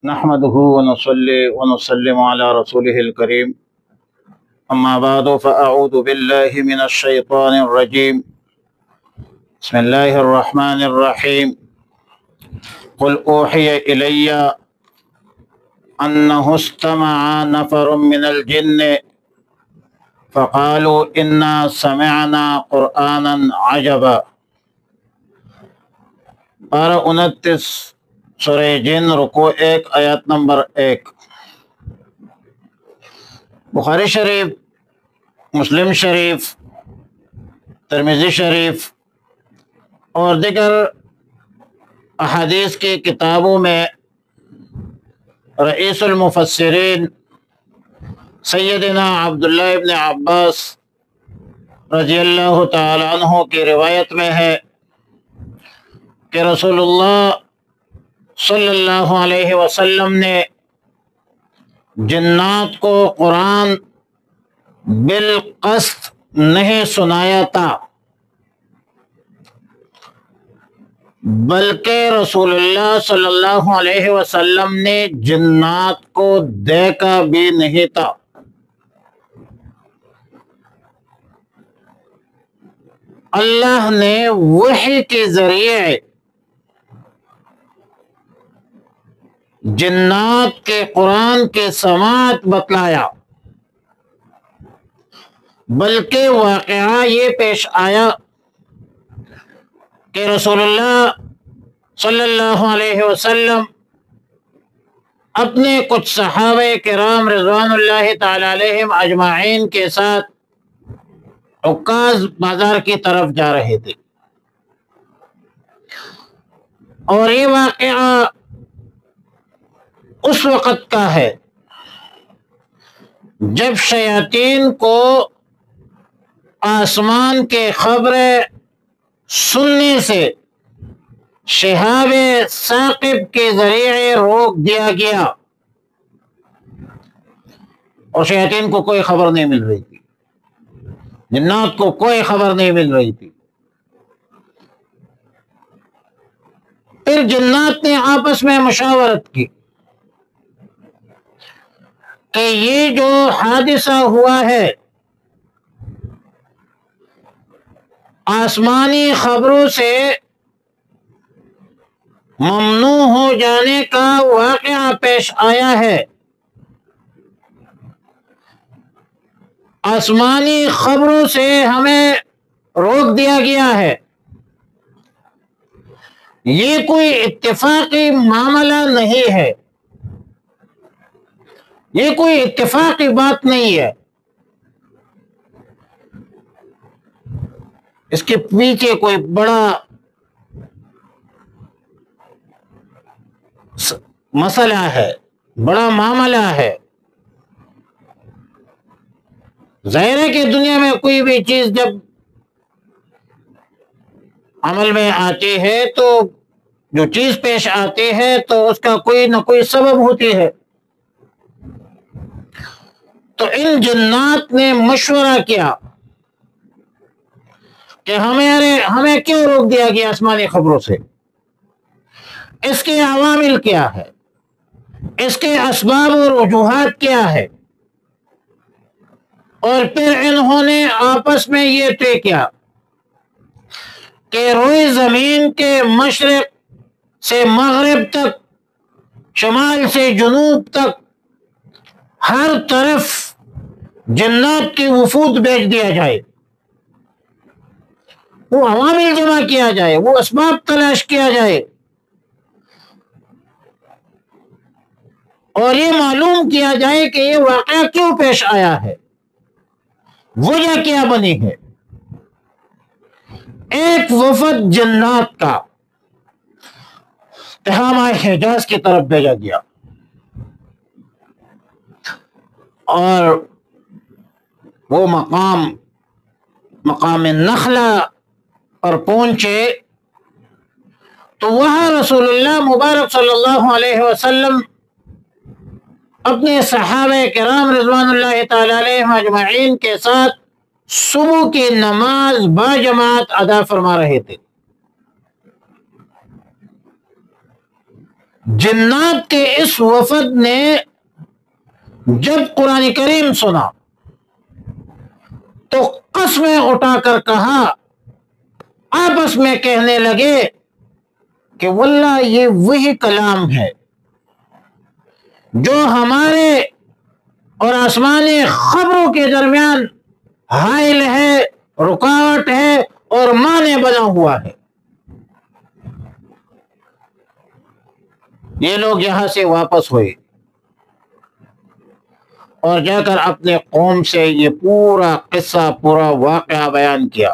نحمده ونصلي ونسلم على رسوله الكريم أما بعد فأعوذ بالله من الشيطان الرجيم بسم الله الرحمن الرحيم قل أوحي إلي أنه استمع نفر من الجن فقالوا إنا سمعنا قرآنا عجبا۔ پارہ 29 سورہ جن رکوع 1 آیت نمبر 1۔ بخاری شریف، مسلم شریف، ترمذی شریف اور دیگر احادیث کی کتابوں میں رئیس المفسرین سیدنا عبداللہ ابن عباس رضی اللہ تعالی عنہ کی روایت میں ہے کہ رسول اللہ صلی اللہ علیہ وسلم نے جنات کو قرآن بالقسط نہیں سنایا تھا، بلکہ رسول اللہ صلی اللہ علیہ وسلم نے جنات کو دیکھا بھی نہیں تھا۔ اللہ نے وحی کے ذریعے جنات کے قرآن کے سماعت بتلایا، بلکہ واقعہ یہ پیش آیا کہ رسول اللہ صلی اللہ علیہ وسلم اپنے کچھ صحابہ کرام رضوان اللہ تعالی علیہم اجمعین کے ساتھ عکاظ بازار کی طرف جا رہے تھے، اور یہ واقعہ اس وقت کا ہے جب شیاطین کو آسمان کے خبریں سننے سے شہاب ثاقب کے ذریعے روک دیا گیا، اور شیاطین کو کوئی خبر نہیں مل رہی تھی، جنات کو کوئی خبر نہیں مل رہی تھی۔ پھر جنات نے آپس میں مشاورت کی کہ یہ جو حادثہ ہوا ہے آسمانی خبروں سے ممنوع ہو جانے کا واقعہ پیش آیا ہے، آسمانی خبروں سے ہمیں روک دیا گیا ہے، یہ کوئی اتفاقی معاملہ نہیں ہے، یہ کوئی اتفاقی بات نہیں ہے، اس کے پیچھے کوئی بڑا مسئلہ ہے، بڑا معاملہ ہے۔ ظاہر ہے کہ دنیا میں کوئی بھی چیز جب عمل میں آتی ہے تو جو چیز پیش آتی ہے تو اس کا کوئی نہ کوئی سبب ہوتی ہے۔ تو ان جنات نے مشورہ کیا کہ ہمیں کیوں روک دیا گیا آسمانی خبروں سے، اس کے عوامل کیا ہے، اس کے اسباب اور وجوہات کیا ہے، اور پھر انہوں نے آپس میں یہ طے کیا کہ روئے زمین کے مشرق سے مغرب تک، شمال سے جنوب تک، ہر طرف جنات کی وفود بھیج دیا جائے، وہ عوامل جمع کیا جائے، وہ اسباب تلاش کیا جائے، اور یہ معلوم کیا جائے کہ یہ واقعہ کیوں پیش آیا ہے، وجہ کیا بنی ہے۔ ایک وفد جنات کا تہامہ حجاز کی طرف بھیجا گیا، اور وہ مقام نخلا پر پہنچے تو وہاں رسول اللہ مبارک صلی اللہ علیہ وسلم اپنے صحابہ کرام رضوان اللہ تعالی علیہم اجمعین کے ساتھ صبح کی نماز باجماعت ادا فرما رہے تھے۔ جنات کے اس وفد نے جب قرآن کریم سنا تو قسمیں اٹھا کر کہا، آپس میں کہنے لگے کہ واللہ یہ وہی کلام ہے جو ہمارے اور آسمانی خبروں کے درمیان حائل ہے، رکاوٹ ہے اور مانع بنا ہوا ہے۔ یہ لوگ یہاں سے واپس ہوئے اور جا کر اپنے قوم سے یہ پورا قصہ، پورا واقعہ بیان کیا،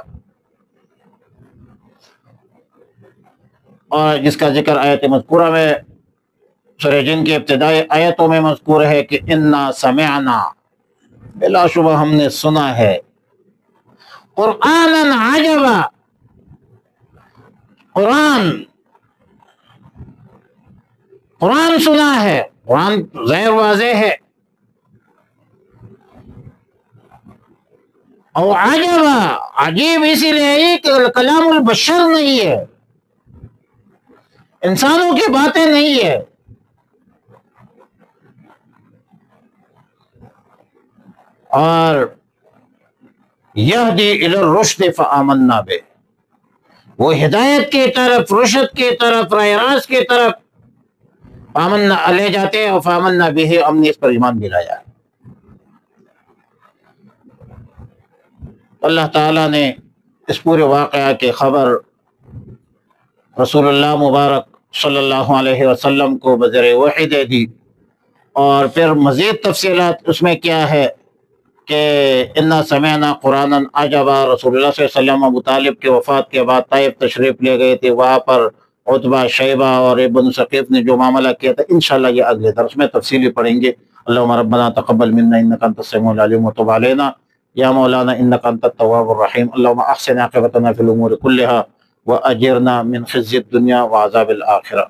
اور جس کا ذکر آیت مذکورہ میں، سورہ جن کی ابتدائی آیتوں میں مذکور ہے کہ انا سمعنا، بلا شبہ ہم نے سنا ہے، قرآن عجبا، قرآن سنا ہے، قرآن ظاہر واضح ہے، اور عجبا، عجیب اسی لیے کہ کلام البشر نہیں ہے، انسانوں کی باتیں نہیں ہے۔ اور یہدی الی الرشد فآمنا بہ، وہ ہدایت کی طرف، رشد کی طرف، راہ راست کی طرف فآمنا لے جاتے ہیں، اور فآمنا بہ، ہم نے اس پر ایمان بھی لایا۔ اللہ تعالیٰ نے اس پورے واقعہ کی خبر رسول اللہ مبارک صلی اللہ علیہ وسلم کو بذریعہ وحی دے دی، اور پھر مزید تفصیلات اس میں کیا ہے کہ انا سمعنا قرآنا عجبا، رسول اللہ صلی اللہ علیہ وسلم ابو طالب کی وفات کے بعد طائف تشریف لے گئے تھے، وہاں پر عتبہ، شیبہ اور ابن ثقیف نے جو معاملہ کیا تھا، انشاءاللہ یہ اگلے درس میں تفصیلی پڑھیں گے۔ اللہم ربنا تقبل منا انک انت السمیع العلیم وتب علینا یا مولانا انک انت التواب الرحیم، اللہم احسن عاقبتنا فی الامور کلها واجرنا من خزي الدنیا وعذاب الآخرہ۔